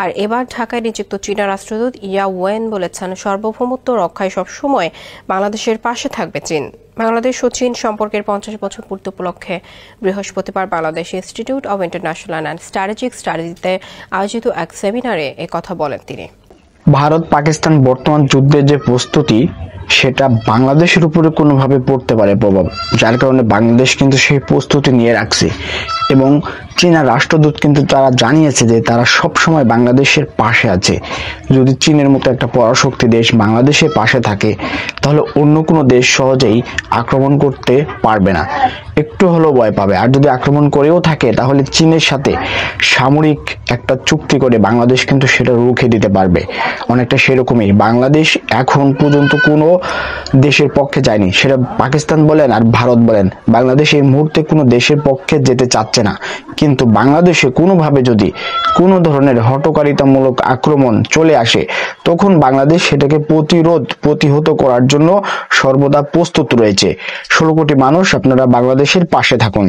আর এবার ঢাকায় নিযুক্ত চীনা রাষ্ট্রদূত ইয়া ওয়েন বলেছেন, সার্বভৌমত্ব রক্ষায় সবসময় বাংলাদেশের পাশে থাকবে চীন। বাংলাদেশ ও চীন সম্পর্কের 50 বছর পূর্তি উপলক্ষে বৃহস্পতিবার Bangladesh institute of international and strategic স্টাডিজে আয়োজিত এক সেমিনারে কথা বলেন তিনি। ভারত পাকিস্তান বর্তমান যুদ্ধের যে প্রস্তুতি, সেটা বাংলাদেশের উপরে কোনোভাবে পড়তে পারে প্রভাব, যার কারণে বাংলাদেশ কিন্তু সেই প্রস্তুতি নিয়ে রাখছে। এবং চীনা রাষ্ট্রদূত কিন্তু তারা জানিয়েছে যে তারা সব সময় বাংলাদেশের পাশে আছে। যদি চীনের মতো একটা পরাশক্তি দেশ বাংলাদেশের পাশে থাকে, তাহলে অন্য কোনো দেশ সহজেই আক্রমণ করতে পারবে না, একটু হলেও ভয় পাবে। আর যদি আক্রমণ করেও থাকে, তাহলে চীনের সাথে সামরিক একটা চুক্তি করে বাংলাদেশ কিন্তু সেটা রুখে দিতে পারবে। অনেকটা সেরকমই বাংলাদেশ এখন পর্যন্ত কোনো দেশের পক্ষে যায়নি, সেটা পাকিস্তান বলেন আর ভারত বলেন। বাংলাদেশ এই মুহূর্তে কোনো দেশের পক্ষে যেতে চাচ্ছে না, কিন্তু বাংলাদেশে কোনোভাবে যদি কোনো ধরনের হঠকারিতামূলক আক্রমণ চলে আসে, তখন বাংলাদেশ সেটাকে প্রতিহত করার জন্য সর্বদা প্রস্তুত রয়েছে। 16 কোটি মানুষ, আপনারা বাংলাদেশের পাশে থাকুন।